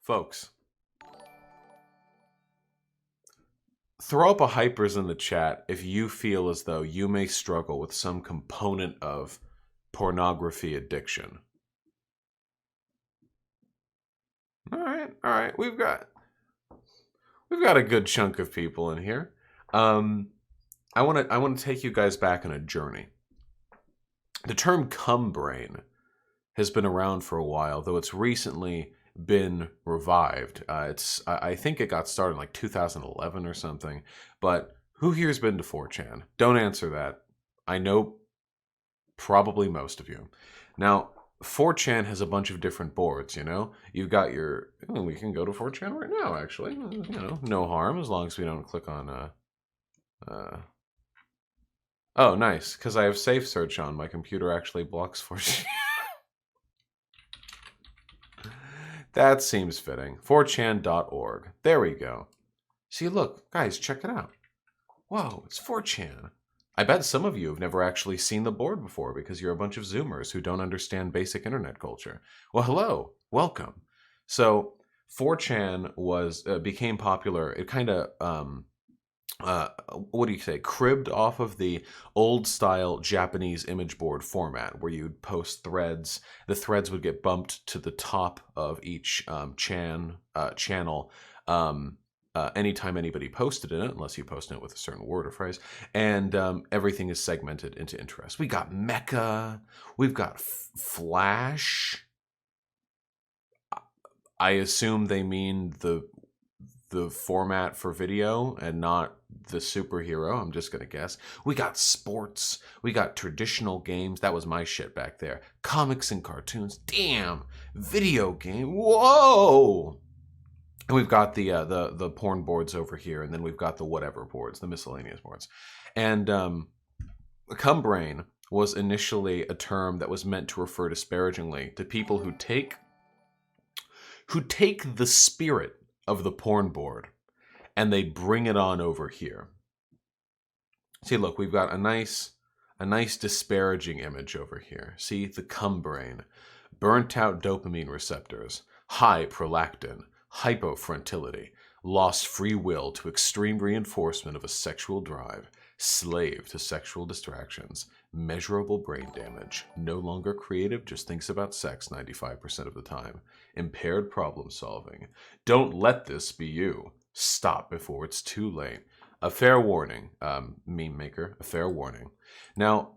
Folks, throw up a hypers in the chat if you feel as though you may struggle with some component of pornography addiction. All right. We've got a good chunk of people in here. I want to take you guys back on a journey. The term cum brain has been around for a while, though it's recently been revived. I think it got started in like 2011 or something. But who here's been to 4chan? Don't answer that. I know probably most of you. Now, 4chan has a bunch of different boards, you know? You've got your... we can go to 4chan right now, actually. You know, no harm, as long as we don't click on... Oh, nice, because I have safe search on. My computer actually blocks 4chan. That seems fitting. 4chan.org. There we go. See, look, guys, check it out. Whoa, it's 4chan. I bet some of you have never actually seen the board before because you're a bunch of Zoomers who don't understand basic internet culture. Well, hello, welcome. So 4chan became popular. It kind of what do you say? Cribbed off of the old style Japanese image board format, where you'd post threads. The threads would get bumped to the top of each channel. Anytime anybody posted in it, unless you posted it with a certain word or phrase, and everything is segmented into interests. We got Mecha, we've got Flash. I assume they mean the format for video and not the superhero. I'm just gonna guess. We got sports, we got traditional games. That was my shit back there. Comics and cartoons. Damn, video game. Whoa. And we've got the porn boards over here, and then we've got the whatever boards, the miscellaneous boards. And cum brain was initially a term that was meant to refer disparagingly to people who take the spirit of the porn board and they bring it on over here. See, look, we've got a nice disparaging image over here. See, the cum brain, burnt out dopamine receptors, high prolactin, hypofrontality, lost free will to extreme reinforcement of a sexual drive, slave to sexual distractions, measurable brain damage, no longer creative, just thinks about sex 95% of the time, impaired problem solving. Don't let this be you. Stop before it's too late. A fair warning, meme maker, a fair warning. Now,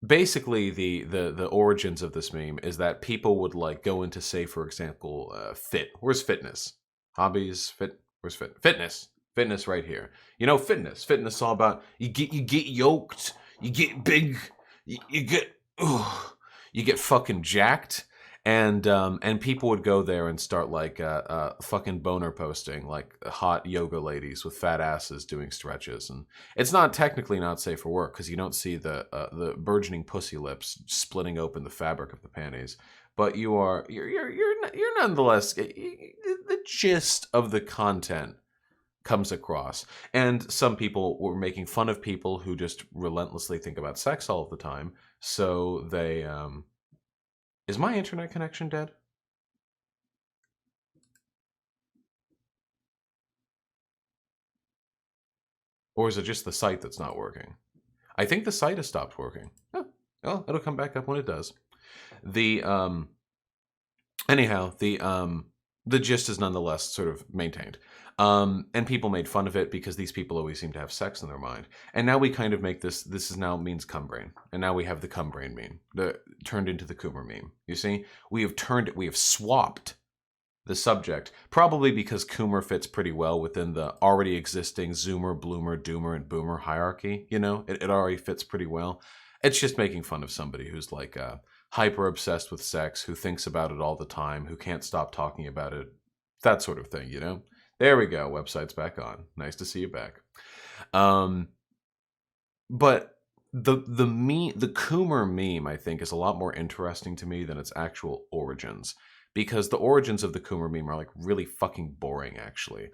basically, the origins of this meme is that people would like go into, say, for example, fit. Where's fitness? Hobbies, fit. Where's fit? Fitness. Fitness right here. You know, fitness. Fitness all about you get yoked, you get big, you get fucking jacked, and people would go there and start like fucking boner posting, like hot yoga ladies with fat asses doing stretches, and it's not technically not safe for work because you don't see the burgeoning pussy lips splitting open the fabric of the panties, but you're nonetheless the gist of the content comes across. And some people were making fun of people who just relentlessly think about sex all of the time. So they, is my internet connection dead? Or is it just the site that's not working? I think the site has stopped working. Oh, well, it'll come back up when it does. Anyhow, the gist is nonetheless sort of maintained. And people made fun of it because these people always seem to have sex in their mind. And now we kind of make this is now means cum brain. And now we have the cum brain meme, turned into the COOMER meme. You see, we have swapped the subject, probably because COOMER fits pretty well within the already existing Zoomer, Bloomer, Doomer, and Boomer hierarchy. You know, it already fits pretty well. It's just making fun of somebody who's like hyper obsessed with sex, who thinks about it all the time, who can't stop talking about it, that sort of thing, you know? There we go. Website's back on. Nice to see you back. But the COOMER meme, I think, is a lot more interesting to me than its actual origins, because the origins of the COOMER meme are like really fucking boring, actually.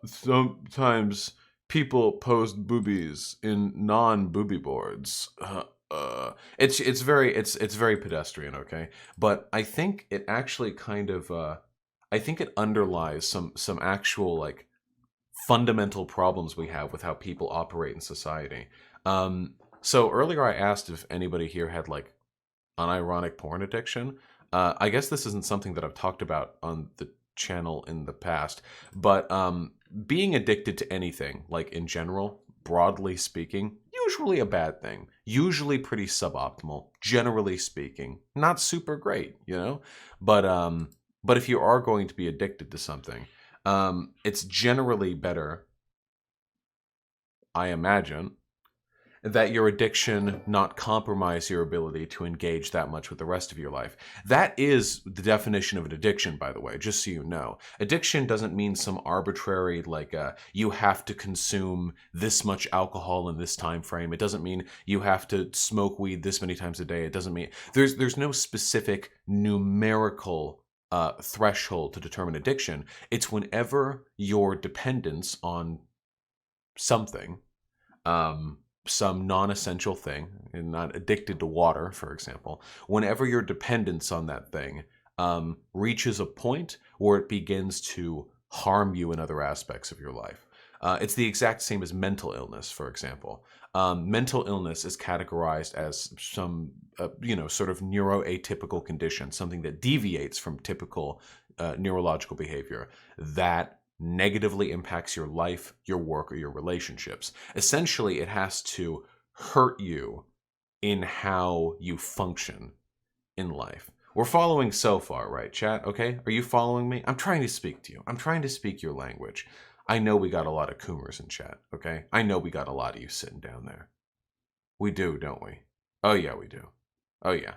Sometimes people post boobies in non-booby boards. It's very pedestrian, okay? But I think it actually kind of I think it underlies some actual like fundamental problems we have with how people operate in society. So earlier I asked if anybody here had like unironic porn addiction. I guess this isn't something that I've talked about on the channel in the past, but being addicted to anything, like in general, broadly speaking, usually a bad thing, usually pretty suboptimal, generally speaking, not super great, you know? But if you are going to be addicted to something, it's generally better, I imagine, that your addiction not compromise your ability to engage that much with the rest of your life. That is the definition of an addiction, by the way, just so you know. Addiction doesn't mean some arbitrary, like, you have to consume this much alcohol in this time frame. It doesn't mean you have to smoke weed this many times a day. It doesn't mean there's no specific numerical threshold to determine addiction. It's whenever your dependence on something, some non-essential thing, and not addicted to water, for example, whenever your dependence on that thing reaches a point where it begins to harm you in other aspects of your life. It's the exact same as mental illness, for example. Mental illness is categorized as some, sort of neuroatypical condition, something that deviates from typical neurological behavior that negatively impacts your life, your work, or your relationships. Essentially, it has to hurt you in how you function in life. We're following so far, right, chat? Okay? Are you following me? I'm trying to speak to you. I'm trying to speak your language. I know we got a lot of COOMERs in chat, okay? I know we got a lot of you sitting down there. We do, don't we? Oh, yeah, we do. Oh, yeah.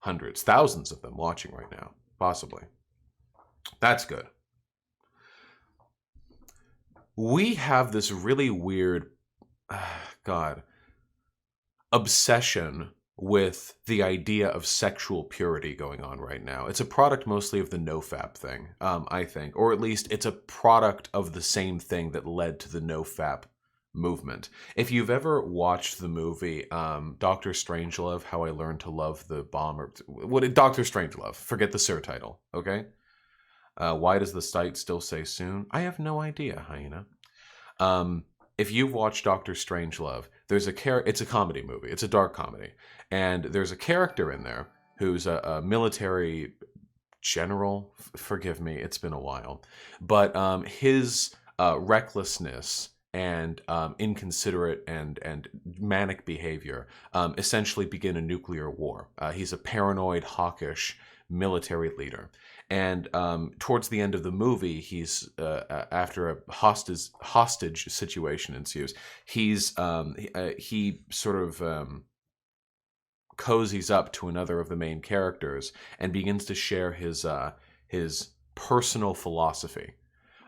Hundreds, thousands of them watching right now, possibly. That's good. We have this really weird, God, obsession with the idea of sexual purity going on right now. It's a product mostly of the nofap thing, I think, or at least it's a product of the same thing that led to the nofap movement. If you've ever watched the movie Dr. Strangelove, How I Learned to Love the Bomb, or what? Dr. Strangelove, forget the surtitle, okay? Why does the site still say soon? I have no idea, Hyena. If you've watched Doctor Strangelove, there's it's a comedy movie. It's a dark comedy. And there's a character in there who's a military general. Forgive me, it's been a while. But his recklessness and inconsiderate and manic behavior essentially begin a nuclear war. He's a paranoid, hawkish military leader. And towards the end of the movie, he's after a hostage situation ensues. He sort of cozies up to another of the main characters and begins to share his personal philosophy.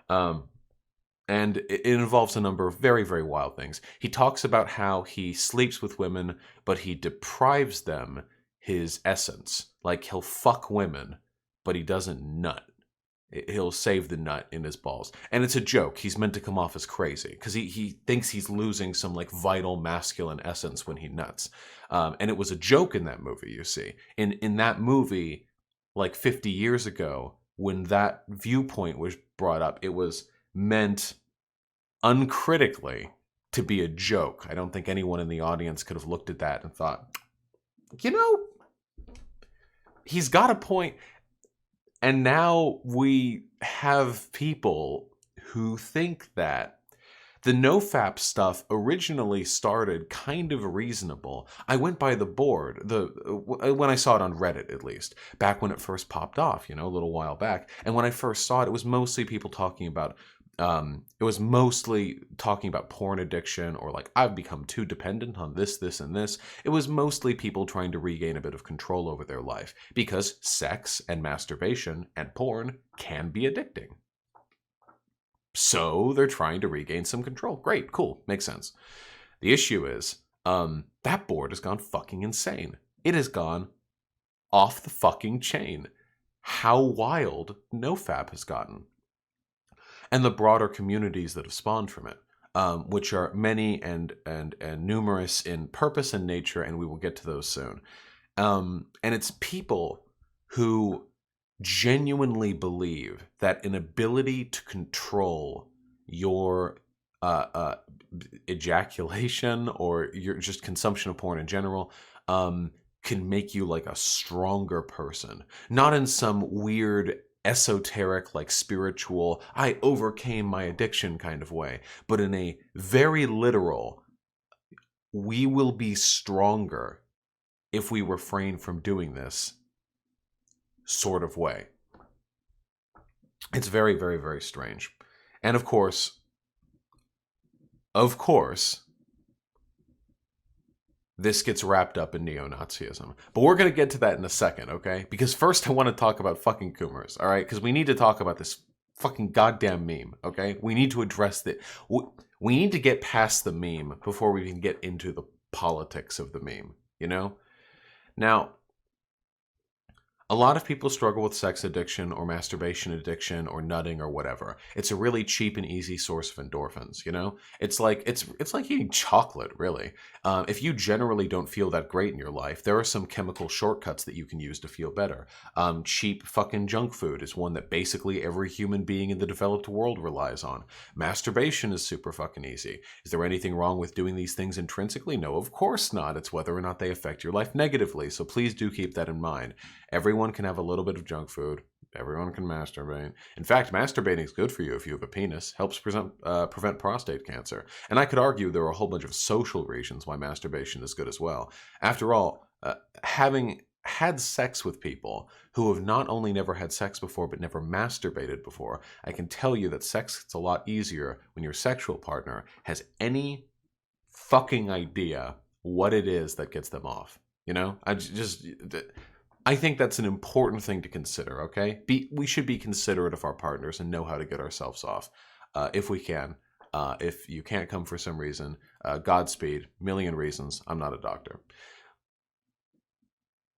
And it involves a number of very, very wild things. He talks about how he sleeps with women, but he deprives them his essence. Like, he'll fuck women, but he doesn't nut. He'll save the nut in his balls. And it's a joke. He's meant to come off as crazy because he thinks he's losing some like vital masculine essence when he nuts. And it was a joke in that movie, you see. In that movie, like 50 years ago, when that viewpoint was brought up, it was meant uncritically to be a joke. I don't think anyone in the audience could have looked at that and thought, he's got a point. And now we have people who think that the nofap stuff originally started kind of reasonable. I went by the board, when I saw it on Reddit at least, back when it first popped off, a little while back. And when I first saw it, it was mostly people talking about porn addiction, or like, I've become too dependent on this, this, and this. It was mostly people trying to regain a bit of control over their life, because sex and masturbation and porn can be addicting. So they're trying to regain some control. Great, cool, makes sense. The issue is, that board has gone fucking insane. It has gone off the fucking chain. How wild nofap has gotten. And the broader communities that have spawned from it, which are many and numerous in purpose and nature, and we will get to those soon. And it's people who genuinely believe that an ability to control your uh, uh, ejaculation or your just consumption of porn in general can make you like a stronger person. Not in some weird esoteric, like spiritual, I overcame my addiction kind of way, but in a very literal, we will be stronger if we refrain from doing this sort of way. It's very, very, very strange. And of course, this gets wrapped up in neo-Nazism. But we're going to get to that in a second, okay? Because first I want to talk about fucking COOMERs, all right? Because we need to talk about this fucking goddamn meme, okay? We need to address the... We need to get past the meme before we can get into the politics of the meme, you know? Now, a lot of people struggle with sex addiction or masturbation addiction or nutting or whatever. It's a really cheap and easy source of endorphins, you know? It's like eating chocolate, really. If you generally don't feel that great in your life, there are some chemical shortcuts that you can use to feel better. Cheap fucking junk food is one that basically every human being in the developed world relies on. Masturbation is super fucking easy. Is there anything wrong with doing these things intrinsically? No, of course not. It's whether or not they affect your life negatively, so please do keep that in mind. Everyone can have a little bit of junk food. Everyone can masturbate. In fact, masturbating is good for you if you have a penis. Helps prevent prostate cancer. And I could argue there are a whole bunch of social reasons why masturbation is good as well. After all, having had sex with people who have not only never had sex before but never masturbated before, I can tell you that sex is a lot easier when your sexual partner has any fucking idea what it is that gets them off. You know? I think that's an important thing to consider, okay? We should be considerate of our partners and know how to get ourselves off if we can. If you can't come for some reason, Godspeed, million reasons. I'm not a doctor.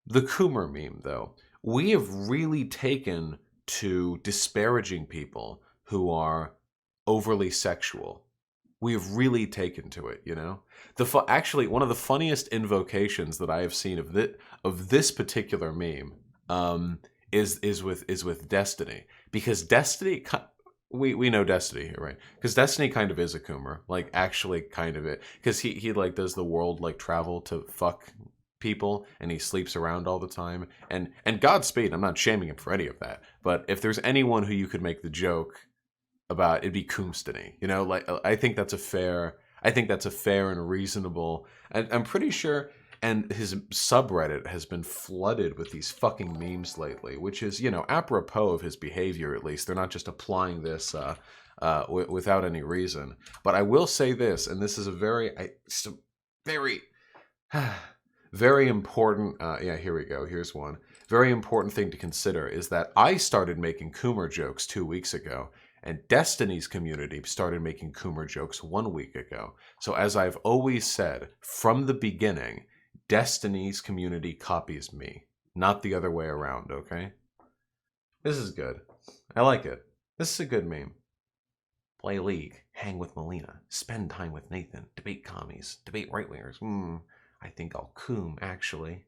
The COOMER meme, though, we have really taken to disparaging people who are overly sexual. We have really taken to it, you know. Actually, one of the funniest invocations that I have seen of this particular meme is with Destiny, because Destiny, we know Destiny here, right? Because Destiny kind of is a COOMER, like actually kind of it, because he like does the world like travel to fuck people and he sleeps around all the time, and Godspeed. I'm not shaming him for any of that, but if there's anyone who you could make the joke about, it'd be Coomstony. You know, like I think that's a fair and reasonable. I'm pretty sure, and his subreddit has been flooded with these fucking memes lately, which is, you know, apropos of his behavior. At least they're not just applying this without any reason. But I will say this, and this is a very very important. Yeah, here we go. Here's one very important thing to consider is that I started making COOMER jokes 2 weeks ago. And Destiny's community started making COOMER jokes 1 week ago. So as I've always said, from the beginning, Destiny's community copies me, not the other way around, okay? This is good. I like it. This is a good meme. Play League, hang with Melina, spend time with Nathan, debate commies, debate right-wingers. I think I'll coom, actually.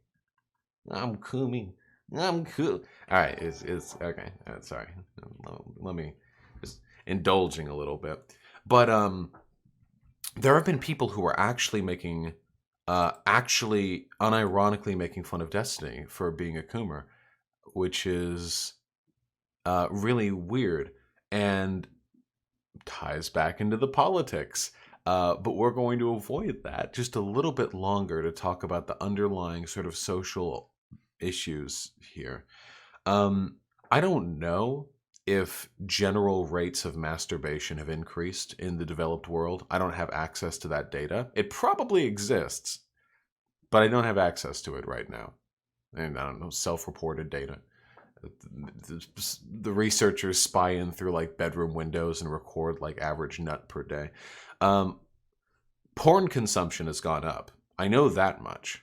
I'm cooming. I'm cool. All right, it's okay. Sorry. Let me... just indulging a little bit, but there have been people who are actually unironically making fun of Destiny for being a COOMER, which is really weird and ties back into the politics. But we're going to avoid that just a little bit longer to talk about the underlying sort of social issues here. I don't know if general rates of masturbation have increased in the developed world. I don't have access to that data. It probably exists, but I don't have access to it right now. And I don't know, self-reported data. The researchers spy in through like bedroom windows and record like average nut per day. Porn consumption has gone up. I know that much.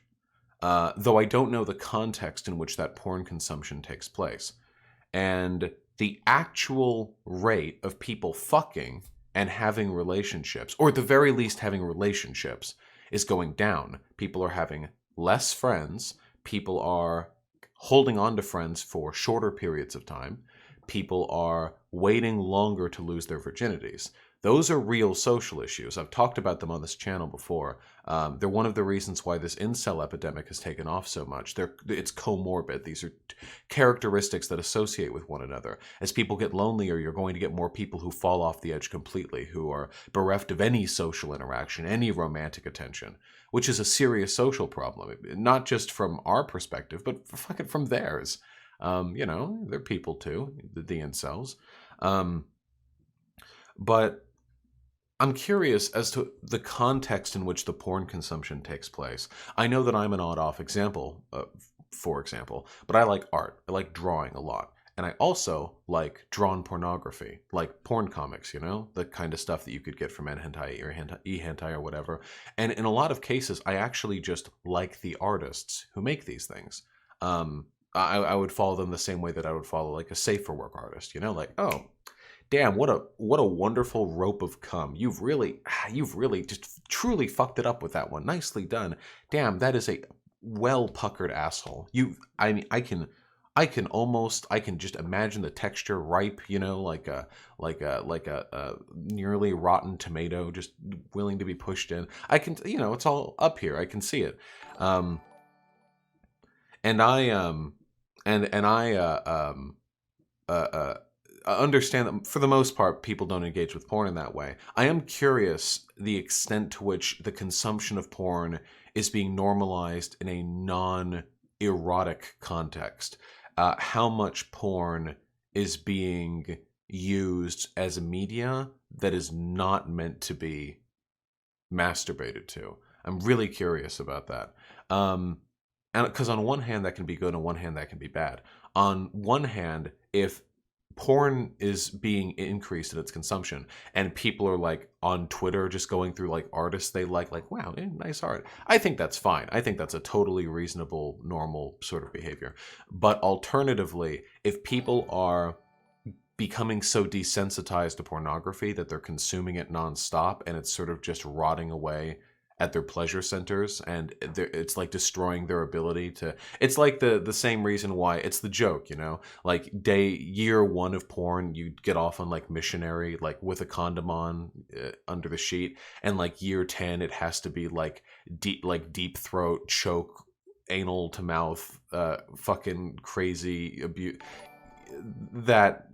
Though I don't know the context in which that porn consumption takes place. And the actual rate of people fucking and having relationships, or at the very least having relationships, is going down. People are having less friends. People are holding on to friends for shorter periods of time. People are waiting longer to lose their virginities. Those are real social issues. I've talked about them on this channel before. They're one of the reasons why this incel epidemic has taken off so much. It's comorbid. These are characteristics that associate with one another. As people get lonelier, you're going to get more people who fall off the edge completely, who are bereft of any social interaction, any romantic attention, which is a serious social problem, not just from our perspective, but fucking from theirs. They're people too, the incels. But I'm curious as to the context in which the porn consumption takes place. I know that I'm an odd-off example, for example, but I like art. I like drawing a lot. And I also like drawn pornography, like porn comics, the kind of stuff that you could get from N-hentai or E-hentai or whatever. And in a lot of cases, I actually just like the artists who make these things. I would follow them the same way that I would follow like a safer work artist, like, oh, damn, what a wonderful rope of cum. You've really just truly fucked it up with that one. Nicely done. Damn, that is a well puckered asshole. I can just imagine the texture ripe, like a nearly rotten tomato just willing to be pushed in. I can, it's all up here. I can see it. I understand that for the most part, people don't engage with porn in that way. I am curious the extent to which the consumption of porn is being normalized in a non-erotic context. How much porn is being used as a media that is not meant to be masturbated to. I'm really curious about that. And because on one hand, that can be good, on one hand, that can be bad. On one hand, if porn is being increased in its consumption and people are like on Twitter just going through like artists they like wow, nice art, I think that's fine. I think that's a totally reasonable, normal sort of behavior. But alternatively, if people are becoming so desensitized to pornography that they're consuming it nonstop and it's sort of just rotting away at their pleasure centers, and it's like destroying their ability to. It's like the same reason why it's the joke, like year one of porn, you get off on like missionary, like with a condom on under the sheet, and like year 10, it has to be like deep throat choke, anal to mouth, fucking crazy abuse. That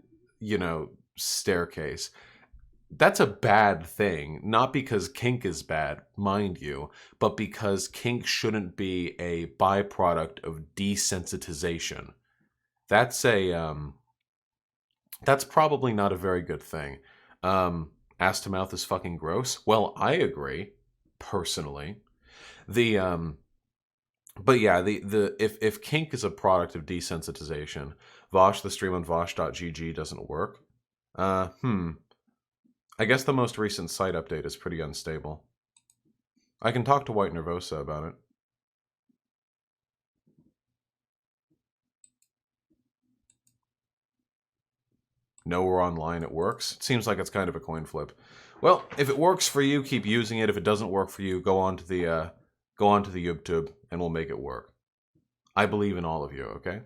staircase. That's a bad thing, not because kink is bad, mind you, but because kink shouldn't be a byproduct of desensitization. That's that's probably not a very good thing. Ass to mouth is fucking gross. Well, I agree, personally. But yeah, if kink is a product of desensitization, Vosh, the stream on vosh.gg doesn't work. I guess the most recent site update is pretty unstable. I can talk to White Nervosa about it. No, we're online, it works. It seems like it's kind of a coin flip. Well, if it works for you, keep using it. If it doesn't work for you, go on to the YouTube and we'll make it work. I believe in all of you, okay?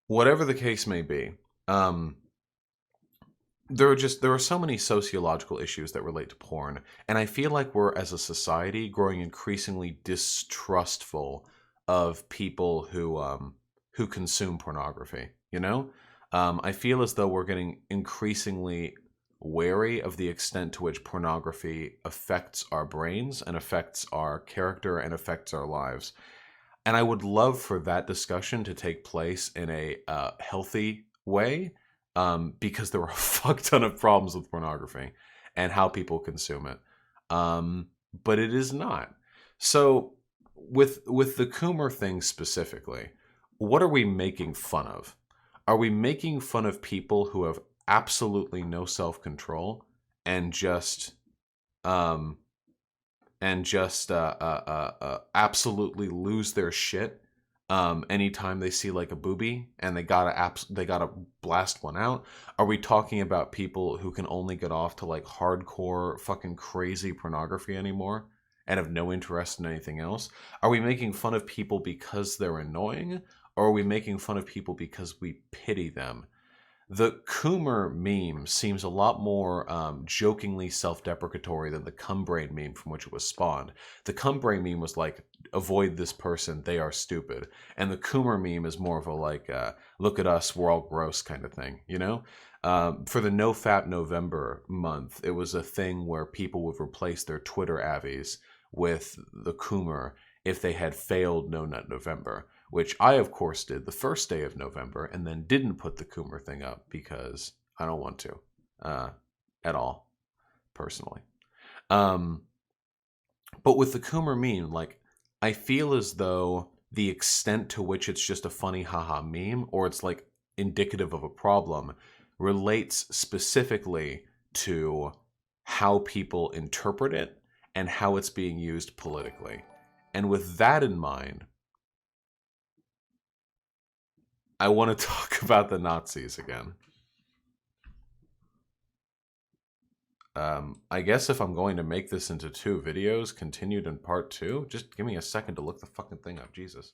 Whatever the case may be, there are so many sociological issues that relate to porn, and I feel like we're, as a society, growing increasingly distrustful of people who consume pornography. I feel as though we're getting increasingly wary of the extent to which pornography affects our brains and affects our character and affects our lives. And I would love for that discussion to take place in a healthy way. Because there are a fuck ton of problems with pornography and how people consume it. But it is not. So with the COOMER thing specifically, what are we making fun of? Are we making fun of people who have absolutely no self-control and just absolutely lose their shit anytime they see like a boobie and they gotta blast one out? Are we talking about people who can only get off to like hardcore fucking crazy pornography anymore and have no interest in anything else? Are we making fun of people because they're annoying? Or are we making fun of people because we pity them? The COOMER meme seems a lot more jokingly self-deprecatory than the Cumbrain meme from which it was spawned. The Cumbrain meme was like, avoid this person, they are stupid. And the COOMER meme is more of a like, look at us, we're all gross kind of thing, you know? For the No Fap November month, it was a thing where people would replace their Twitter avies with the COOMER if they had failed No Nut November, which I, of course, did the first day of November and then didn't put the COOMER thing up because I don't want to at all, personally. But with the COOMER meme, like, I feel as though the extent to which it's just a funny haha meme or it's like indicative of a problem relates specifically to how people interpret it and how it's being used politically. And with that in mind, I want to talk about the Nazis again. I guess if I'm going to make this into 2 videos, continued in part 2, just give me a second to look the fucking thing up, Jesus.